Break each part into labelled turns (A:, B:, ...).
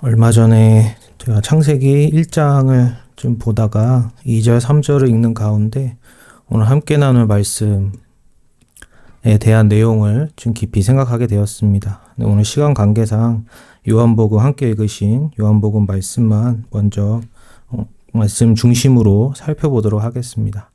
A: 얼마 전에 제가 창세기 1장을 좀 보다가 2절, 3절을 읽는 가운데 오늘 함께 나눌 말씀에 대한 내용을 좀 깊이 생각하게 되었습니다. 오늘 시간 관계상 요한복음 함께 읽으신 요한복음 말씀만 먼저 말씀 중심으로 살펴보도록 하겠습니다.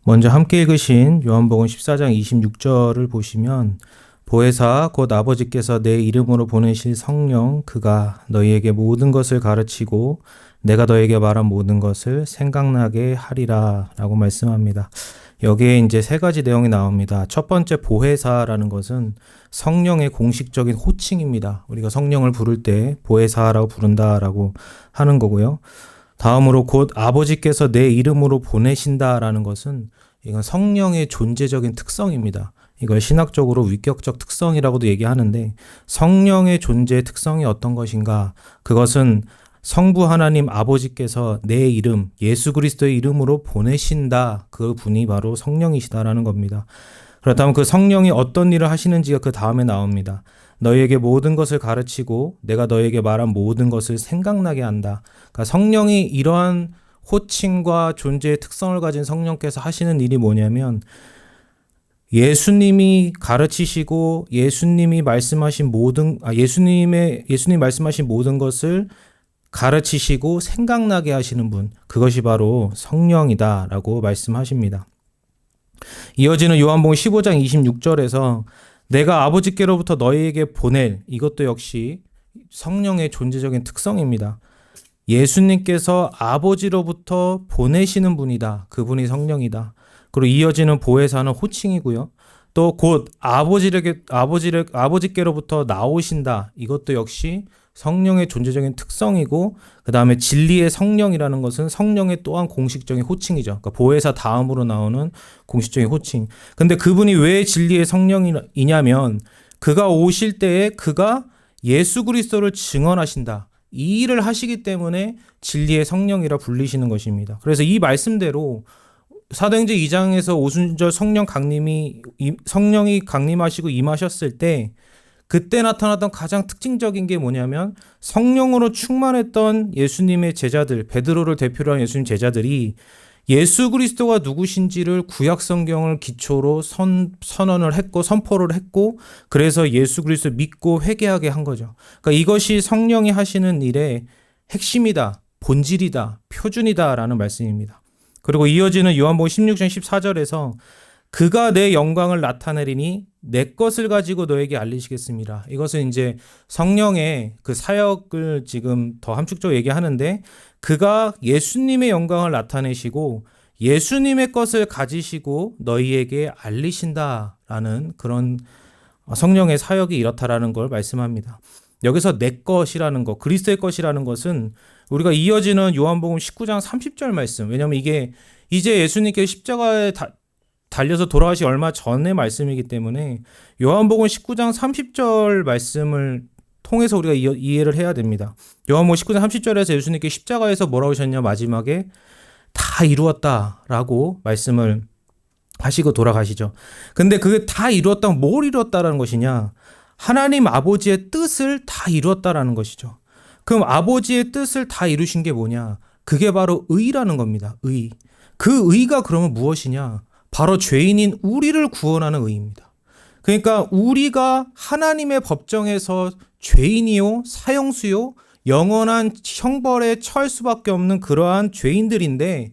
A: 먼저 함께 읽으신 요한복음 14장 26절을 보시면 보혜사 곧 아버지께서 내 이름으로 보내실 성령 그가 너희에게 모든 것을 가르치고 내가 너희에게 말한 모든 것을 생각나게 하리라 라고 말씀합니다. 여기에 이제 세 가지 내용이 나옵니다. 첫 번째 보혜사라는 것은 성령의 공식적인 호칭입니다. 우리가 성령을 부를 때 보혜사라고 부른다라고 하는 거고요. 다음으로 곧 아버지께서 내 이름으로 보내신다라는 것은 이건 성령의 존재적인 특성입니다. 이걸 신학적으로 위격적 특성이라고도 얘기하는데 성령의 존재의 특성이 어떤 것인가? 그것은 성부 하나님 아버지께서 내 이름, 예수 그리스도의 이름으로 보내신다. 그 분이 바로 성령이시다라는 겁니다. 그렇다면 그 성령이 어떤 일을 하시는지가 그 다음에 나옵니다. 너희에게 모든 것을 가르치고 내가 너희에게 말한 모든 것을 생각나게 한다. 그러니까 성령이 이러한 호칭과 존재의 특성을 가진 성령께서 하시는 일이 뭐냐면 예수님이 가르치시고 예수님이 말씀하신 예수님 말씀하신 모든 것을 가르치시고 생각나게 하시는 분, 그것이 바로 성령이다라고 말씀하십니다. 이어지는 요한복음 15장 26절에서 내가 아버지께로부터 너희에게 보낼, 이것도 역시 성령의 존재적인 특성입니다. 예수님께서 아버지로부터 보내시는 분이다. 그분이 성령이다. 그리고 이어지는 보혜사는 호칭이고요. 또 곧 아버지께로부터 나오신다. 이것도 역시 성령의 존재적인 특성이고, 그 다음에 진리의 성령이라는 것은 성령의 또한 공식적인 호칭이죠. 그러니까 보혜사 다음으로 나오는 공식적인 호칭. 근데 그분이 왜 진리의 성령이냐면 그가 오실 때에 그가 예수 그리스도를 증언하신다. 이 일을 하시기 때문에 진리의 성령이라 불리시는 것입니다. 그래서 이 말씀대로 사도행전 2장에서 오순절 성령이 강림하시고 임하셨을 때 그때 나타났던 가장 특징적인 게 뭐냐면 성령으로 충만했던 예수님의 제자들, 베드로를 대표로 한 예수님 제자들이 예수 그리스도가 누구신지를 구약 성경을 기초로 선언을 했고 선포를 했고, 그래서 예수 그리스도 믿고 회개하게 한 거죠. 그러니까 이것이 성령이 하시는 일의 핵심이다, 본질이다, 표준이다라는 말씀입니다. 그리고 이어지는 요한복음 16장 14절에서 그가 내 영광을 나타내리니 내 것을 가지고 너에게 알리시겠습니다. 이것은 이제 성령의 그 사역을 지금 더 함축적으로 얘기하는데 그가 예수님의 영광을 나타내시고 예수님의 것을 가지시고 너희에게 알리신다라는 그런 성령의 사역이 이렇다라는 걸 말씀합니다. 여기서 내 것이라는 것, 그리스도의 것이라는 것은 우리가 이어지는 요한복음 19장 30절 말씀, 왜냐하면 이게 이제 예수님께서 십자가에 달려서 돌아가시 얼마 전의 말씀이기 때문에 요한복음 19장 30절 말씀을 통해서 우리가 이해를 해야 됩니다. 요한복음 19장 30절에서 예수님께 십자가에서 뭐라고 하셨냐, 마지막에 다 이루었다라고 말씀을 하시고 돌아가시죠. 근데 그게 다 이루었다면 뭘 이루었다라는 것이냐? 하나님 아버지의 뜻을 다 이루었다라는 것이죠. 그럼 아버지의 뜻을 다 이루신 게 뭐냐? 그게 바로 의라는 겁니다. 의. 그 의가 그러면 무엇이냐? 바로 죄인인 우리를 구원하는 의입니다. 그러니까 우리가 하나님의 법정에서 죄인이요, 사형수요, 영원한 형벌에 처할 수밖에 없는 그러한 죄인들인데,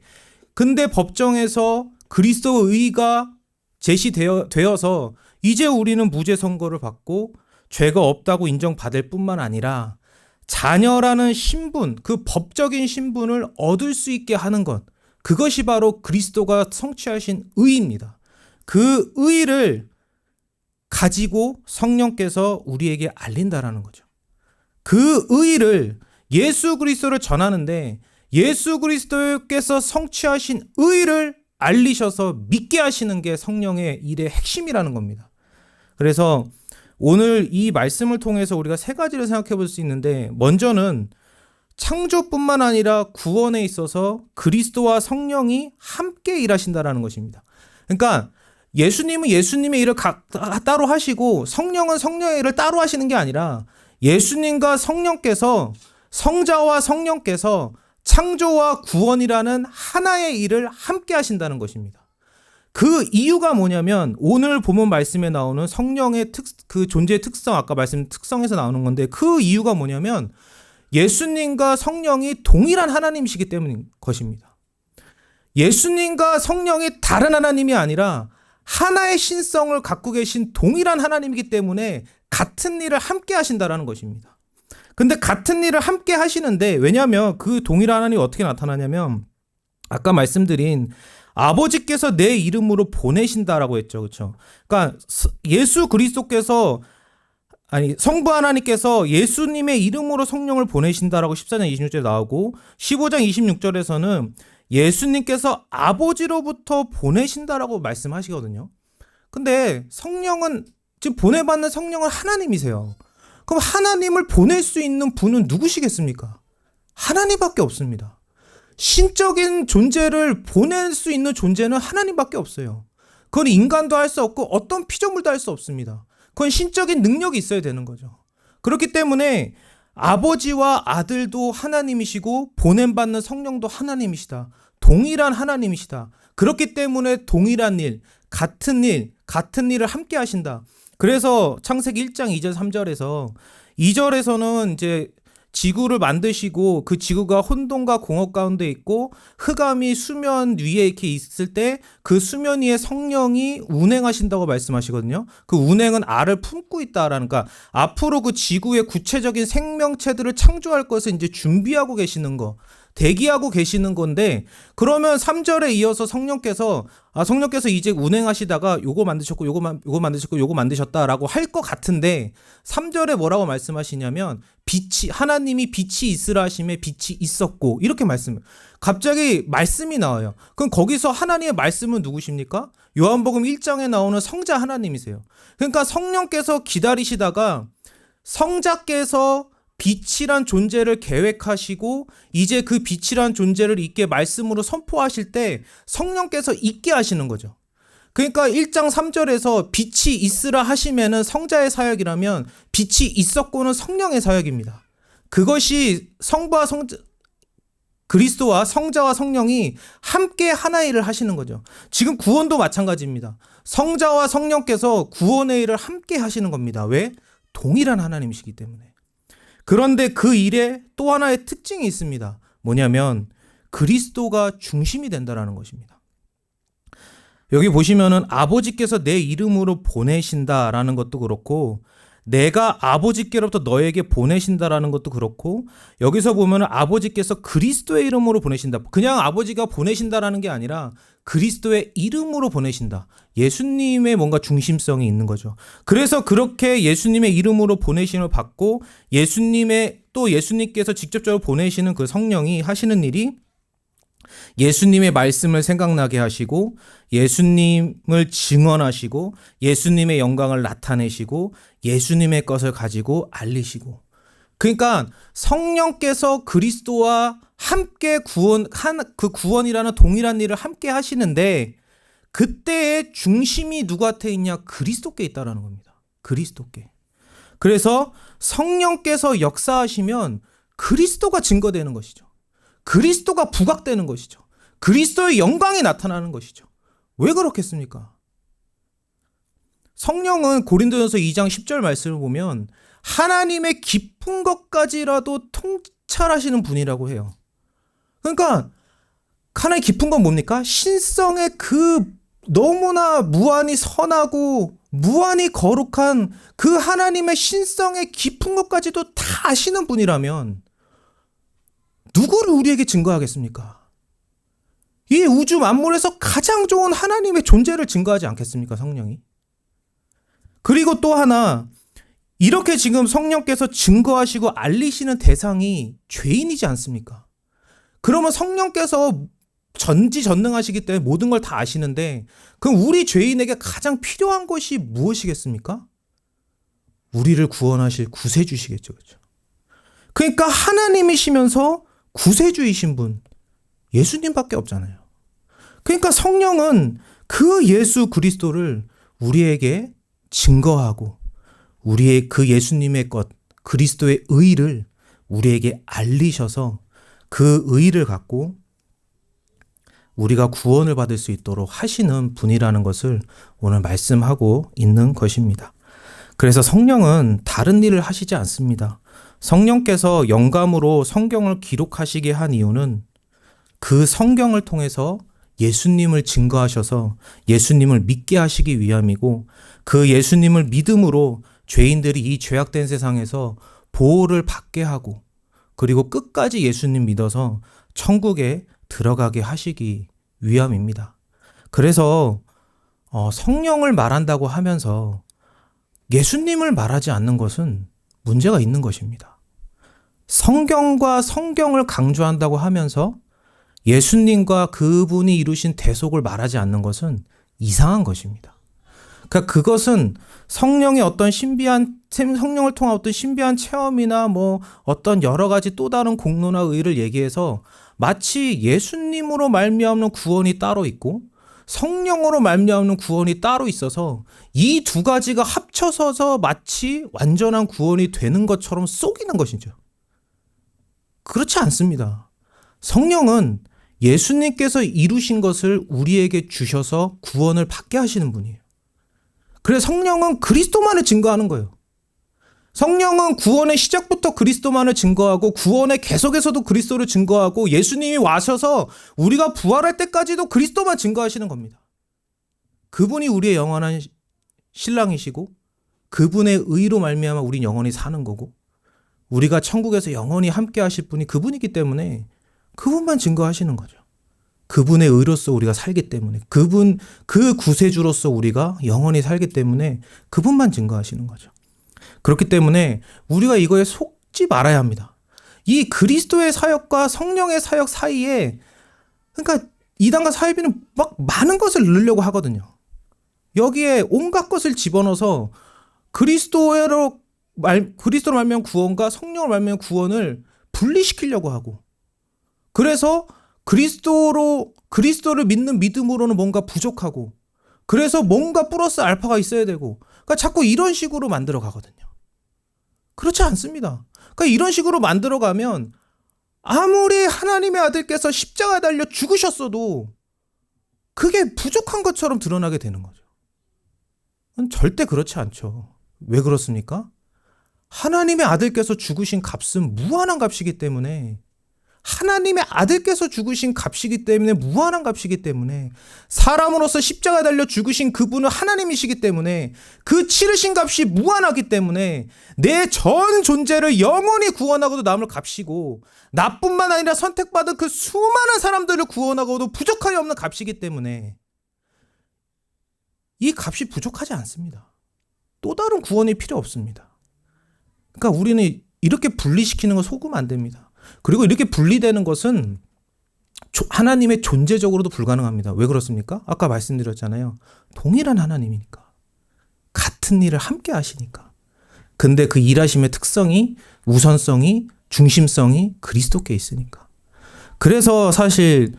A: 근데 법정에서 그리스도의 의가 제시되어서 이제 우리는 무죄 선고를 받고 죄가 없다고 인정받을 뿐만 아니라 자녀라는 신분, 그 법적인 신분을 얻을 수 있게 하는 것, 그것이 바로 그리스도가 성취하신 의입니다. 그 의를 가지고 성령께서 우리에게 알린다라는 거죠. 그 의를 예수 그리스도를 전하는데 예수 그리스도께서 성취하신 의를 알리셔서 믿게 하시는 게 성령의 일의 핵심이라는 겁니다. 그래서 오늘 이 말씀을 통해서 우리가 세 가지를 생각해 볼 수 있는데, 먼저는 창조뿐만 아니라 구원에 있어서 그리스도와 성령이 함께 일하신다라는 것입니다. 그러니까 예수님은 예수님의 일을 따로 하시고 성령은 성령의 일을 따로 하시는 게 아니라 예수님과 성령께서, 성자와 성령께서 창조와 구원이라는 하나의 일을 함께 하신다는 것입니다. 그 이유가 뭐냐면 오늘 본문 말씀에 나오는 성령의 그 존재의 특성, 아까 말씀 특성에서 나오는 건데, 그 이유가 뭐냐면 예수님과 성령이 동일한 하나님이시기 때문인 것입니다. 예수님과 성령이 다른 하나님이 아니라 하나의 신성을 갖고 계신 동일한 하나님이기 때문에 같은 일을 함께 하신다라는 것입니다. 근데 같은 일을 함께 하시는데, 왜냐하면 그 동일한 하나님이 어떻게 나타나냐면 아까 말씀드린 아버지께서 내 이름으로 보내신다라고 했죠. 그렇죠? 그러니까 예수 그리스도께서, 아니 성부 하나님께서 예수님의 이름으로 성령을 보내신다라고 14장 26절에 나오고, 15장 26절에서는 예수님께서 아버지로부터 보내신다라고 말씀하시거든요. 근데 성령은, 지금 보내받는 성령은 하나님이세요. 그럼 하나님을 보낼 수 있는 분은 누구시겠습니까? 하나님밖에 없습니다. 신적인 존재를 보낼 수 있는 존재는 하나님밖에 없어요. 그건 인간도 할 수 없고 어떤 피조물도 할 수 없습니다. 그건 신적인 능력이 있어야 되는 거죠. 그렇기 때문에 아버지와 아들도 하나님이시고 보냄받는 성령도 하나님이시다. 동일한 하나님이시다. 그렇기 때문에 동일한 일, 같은 일을 함께 하신다. 그래서 창세기 1장 2절 3절에서 2절에서는 이제 지구를 만드시고 그 지구가 혼돈과 공허 가운데 있고 흑암이 수면 위에 이렇게 있을 때 그 수면 위에 성령이 운행하신다고 말씀하시거든요. 그 운행은 알을 품고 있다라는, 그러니까 앞으로 그 지구의 구체적인 생명체들을 창조할 것을 이제 준비하고 계시는 거, 대기하고 계시는 건데, 그러면 3절에 이어서 성령께서 이제 운행하시다가 요거 만드셨고 요거 만드셨고 요거 만드셨다라고 할 것 같은데, 3절에 뭐라고 말씀하시냐면 하나님이 빛이 있으라 하심에 빛이 있었고, 이렇게 갑자기 말씀이 나와요. 그럼 거기서 하나님의 말씀은 누구십니까? 요한복음 1장에 나오는 성자 하나님이세요. 그러니까 성령께서 기다리시다가 성자께서 빛이란 존재를 계획하시고 이제 그 빛이란 존재를 있게 말씀으로 선포하실 때 성령께서 있게 하시는 거죠. 그러니까 1장 3절에서 빛이 있으라 하시면은 성자의 사역이라면 빛이 있었고는 성령의 사역입니다. 그것이 그리스도와 성자와 성령이 함께 하나의 일을 하시는 거죠. 지금 구원도 마찬가지입니다. 성자와 성령께서 구원의 일을 함께 하시는 겁니다. 왜? 동일한 하나님이시기 때문에. 그런데 그 일에 또 하나의 특징이 있습니다. 뭐냐면 그리스도가 중심이 된다라는 것입니다. 여기 보시면은 아버지께서 내 이름으로 보내신다라는 것도 그렇고, 내가 아버지께로부터 너에게 보내신다라는 것도 그렇고, 여기서 보면은 아버지께서 그리스도의 이름으로 보내신다. 그냥 아버지가 보내신다라는 게 아니라 그리스도의 이름으로 보내신다. 예수님의 뭔가 중심성이 있는 거죠. 그래서 그렇게 예수님의 이름으로 보내심을 받고 예수님께서 직접적으로 보내시는 그 성령이 하시는 일이 예수님의 말씀을 생각나게 하시고, 예수님을 증언하시고, 예수님의 영광을 나타내시고, 예수님의 것을 가지고 알리시고. 그러니까 성령께서 그리스도와 함께 그 구원이라는 동일한 일을 함께 하시는데, 그때의 중심이 누구한테 있냐? 그리스도께 있다라는 겁니다. 그리스도께. 그래서 성령께서 역사하시면 그리스도가 증거되는 것이죠. 그리스도가 부각되는 것이죠. 그리스도의 영광이 나타나는 것이죠. 왜 그렇겠습니까? 성령은 고린도전서 2장 10절 말씀을 보면 하나님의 깊은 것까지라도 통찰하시는 분이라고 해요. 그러니까 하나의 깊은 건 뭡니까? 신성의 그 너무나 무한히 선하고 무한히 거룩한 그 하나님의 신성의 깊은 것까지도 다 아시는 분이라면 누구를 우리에게 증거하겠습니까? 이 우주 만물에서 가장 좋은 하나님의 존재를 증거하지 않겠습니까? 성령이. 그리고 또 하나, 이렇게 지금 성령께서 증거하시고 알리시는 대상이 죄인이지 않습니까? 그러면 성령께서 전지전능하시기 때문에 모든 걸 다 아시는데, 그럼 우리 죄인에게 가장 필요한 것이 무엇이겠습니까? 우리를 구원하실 구세주시겠죠. 그렇죠? 그러니까 하나님이시면서 구세주이신 분, 예수님밖에 없잖아요. 그러니까 성령은 그 예수 그리스도를 우리에게 증거하고, 우리의 그 예수님의 것, 그리스도의 의를 우리에게 알리셔서 그 의를 갖고 우리가 구원을 받을 수 있도록 하시는 분이라는 것을 오늘 말씀하고 있는 것입니다. 그래서 성령은 다른 일을 하시지 않습니다. 성령께서 영감으로 성경을 기록하시게 한 이유는 그 성경을 통해서 예수님을 증거하셔서 예수님을 믿게 하시기 위함이고, 그 예수님을 믿음으로 죄인들이 이 죄악된 세상에서 보호를 받게 하고, 그리고 끝까지 예수님 믿어서 천국에 들어가게 하시기 위함입니다. 그래서 성령을 말한다고 하면서 예수님을 말하지 않는 것은 문제가 있는 것입니다. 성경과 성경을 강조한다고 하면서 예수님과 그분이 이루신 대속을 말하지 않는 것은 이상한 것입니다. 그러니까 그것은 성령의 성령을 통한 어떤 신비한 체험이나 어떤 여러 가지 또 다른 공로나 의를 얘기해서 마치 예수님으로 말미암는 구원이 따로 있고 성령으로 말미암는 구원이 따로 있어서 이 두 가지가 합쳐서 마치 완전한 구원이 되는 것처럼 속이는 것이죠. 그렇지 않습니다. 성령은 예수님께서 이루신 것을 우리에게 주셔서 구원을 받게 하시는 분이에요. 그래서 성령은 그리스도만을 증거하는 거예요. 성령은 구원의 시작부터 그리스도만을 증거하고 구원의 계속에서도 그리스도를 증거하고 예수님이 와셔서 우리가 부활할 때까지도 그리스도만 증거하시는 겁니다. 그분이 우리의 영원한 신랑이시고 그분의 의로 말미암아 우린 영원히 사는 거고 우리가 천국에서 영원히 함께 하실 분이 그분이기 때문에 그분만 증거하시는 거죠. 그분의 의로서 우리가 살기 때문에 그 구세주로서 우리가 영원히 살기 때문에 그분만 증거하시는 거죠. 그렇기 때문에 우리가 이거에 속지 말아야 합니다. 이 그리스도의 사역과 성령의 사역 사이에 그러니까 이단과 사이비는 막 많은 것을 넣으려고 하거든요. 여기에 온갖 것을 집어넣어서 그리스도로 말미암은 구원과 성령을 말미암은 구원을 분리시키려고 하고 그래서 그리스도를 믿는 믿음으로는 뭔가 부족하고 그래서 뭔가 플러스 알파가 있어야 되고 그러니까 자꾸 이런 식으로 만들어 가거든요. 그렇지 않습니다. 그러니까 이런 식으로 만들어 가면 아무리 하나님의 아들께서 십자가에 달려 죽으셨어도 그게 부족한 것처럼 드러나게 되는 거죠. 절대 그렇지 않죠. 왜 그렇습니까? 하나님의 아들께서 죽으신 값은 무한한 값이기 때문에 하나님의 아들께서 죽으신 값이기 때문에 무한한 값이기 때문에 사람으로서 십자가에 달려 죽으신 그분은 하나님이시기 때문에 그 치르신 값이 무한하기 때문에 내 전 존재를 영원히 구원하고도 남을 값이고 나뿐만 아니라 선택받은 그 수많은 사람들을 구원하고도 부족함이 없는 값이기 때문에 이 값이 부족하지 않습니다. 또 다른 구원이 필요 없습니다. 그러니까 우리는 이렇게 분리시키는 거 속으면 안 됩니다. 그리고 이렇게 분리되는 것은 하나님의 존재적으로도 불가능합니다. 왜 그렇습니까? 아까 말씀드렸잖아요. 동일한 하나님이니까. 같은 일을 함께 하시니까. 근데 그 일하심의 특성이 우선성이 중심성이 그리스도께 있으니까. 그래서 사실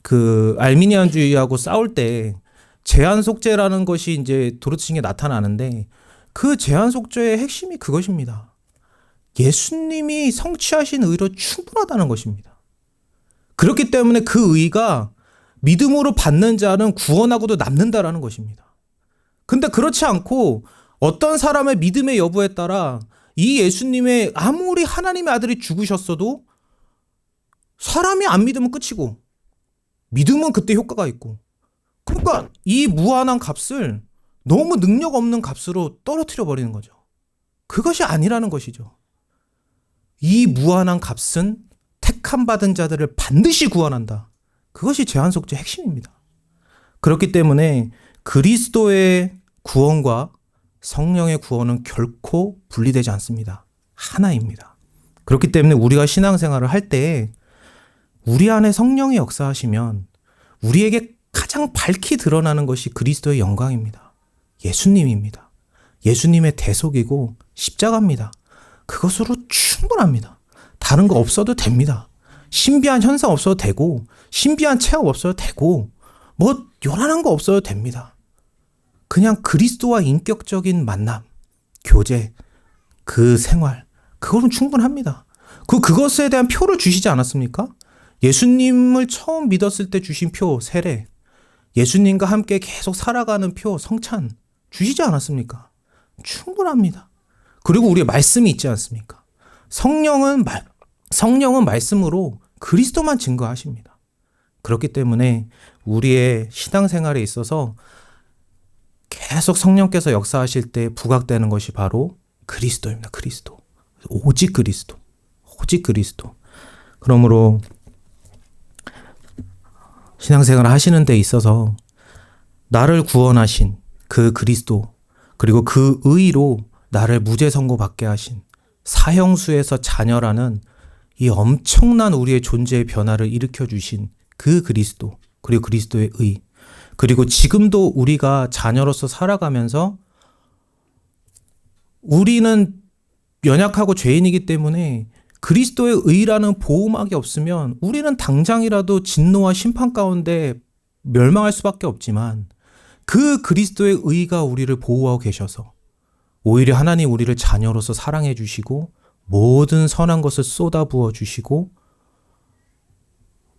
A: 그 알미니안주의하고 싸울 때 제한 속죄라는 것이 이제 도르칭에 나타나는데 그 제한 속죄의 핵심이 그것입니다. 예수님이 성취하신 의로 충분하다는 것입니다. 그렇기 때문에 그 의가 믿음으로 받는 자는 구원하고도 남는다라는 것입니다. 근데 그렇지 않고 어떤 사람의 믿음의 여부에 따라 이 예수님의 아무리 하나님의 아들이 죽으셨어도 사람이 안 믿으면 끝이고 믿으면 그때 효과가 있고 그러니까 이 무한한 값을 너무 능력 없는 값으로 떨어뜨려 버리는 거죠. 그것이 아니라는 것이죠. 이 무한한 값은 택함 받은 자들을 반드시 구원한다. 그것이 제한속죄 핵심입니다. 그렇기 때문에 그리스도의 구원과 성령의 구원은 결코 분리되지 않습니다. 하나입니다. 그렇기 때문에 우리가 신앙생활을 할 때 우리 안에 성령이 역사하시면 우리에게 가장 밝히 드러나는 것이 그리스도의 영광입니다. 예수님입니다. 예수님의 대속이고 십자가입니다. 그것으로 충분합니다. 다른 거 없어도 됩니다. 신비한 현상 없어도 되고 신비한 체험 없어도 되고 요란한 거 없어도 됩니다. 그냥 그리스도와 인격적인 만남, 교제, 그 생활, 그거는 충분합니다. 그것에 대한 표를 주시지 않았습니까? 예수님을 처음 믿었을 때 주신 표, 세례, 예수님과 함께 계속 살아가는 표, 성찬 주시지 않았습니까? 충분합니다. 그리고 우리의 말씀이 있지 않습니까? 성령은 말씀으로 그리스도만 증거하십니다. 그렇기 때문에 우리의 신앙생활에 있어서 계속 성령께서 역사하실 때 부각되는 것이 바로 그리스도입니다. 그리스도. 오직 그리스도. 오직 그리스도. 그러므로 신앙생활을 하시는 데 있어서 나를 구원하신 그 그리스도, 그리고 그 의로 나를 무죄 선고받게 하신 사형수에서 자녀라는 이 엄청난 우리의 존재의 변화를 일으켜 주신 그 그리스도, 그리고 그리스도의 의, 그리고 지금도 우리가 자녀로서 살아가면서 우리는 연약하고 죄인이기 때문에 그리스도의 의라는 보호막이 없으면 우리는 당장이라도 진노와 심판 가운데 멸망할 수밖에 없지만, 그 그리스도의 의가 우리를 보호하고 계셔서 오히려 하나님 우리를 자녀로서 사랑해 주시고 모든 선한 것을 쏟아부어 주시고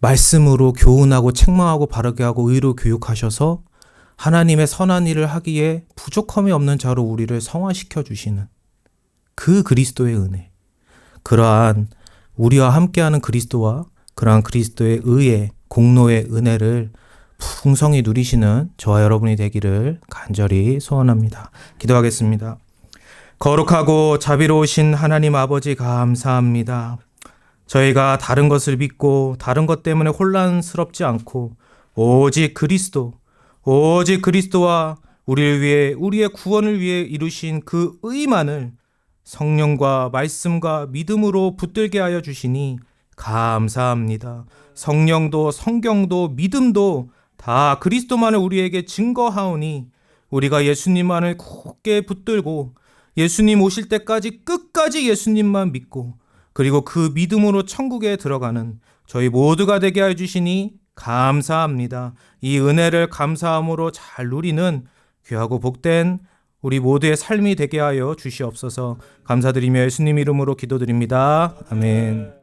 A: 말씀으로 교훈하고 책망하고 바르게 하고 의로 교육하셔서 하나님의 선한 일을 하기에 부족함이 없는 자로 우리를 성화시켜 주시는 그 그리스도의 은혜, 그러한 우리와 함께하는 그리스도와 그러한 그리스도의 의의 공로의 은혜를 풍성히 누리시는 저와 여러분이 되기를 간절히 소원합니다. 기도하겠습니다. 거룩하고 자비로우신 하나님 아버지, 감사합니다. 저희가 다른 것을 믿고 다른 것 때문에 혼란스럽지 않고 오직 그리스도와 우리를 위해, 우리의 구원을 위해 이루신 그 의만을 성령과 말씀과 믿음으로 붙들게 하여 주시니 감사합니다. 성령도 성경도 믿음도 다 그리스도만을 우리에게 증거하오니 우리가 예수님만을 굳게 붙들고 예수님 오실 때까지 끝까지 예수님만 믿고 그리고 그 믿음으로 천국에 들어가는 저희 모두가 되게 하여 주시니 감사합니다. 이 은혜를 감사함으로 잘 누리는 귀하고 복된 우리 모두의 삶이 되게 하여 주시옵소서. 감사드리며 예수님 이름으로 기도드립니다. 아멘.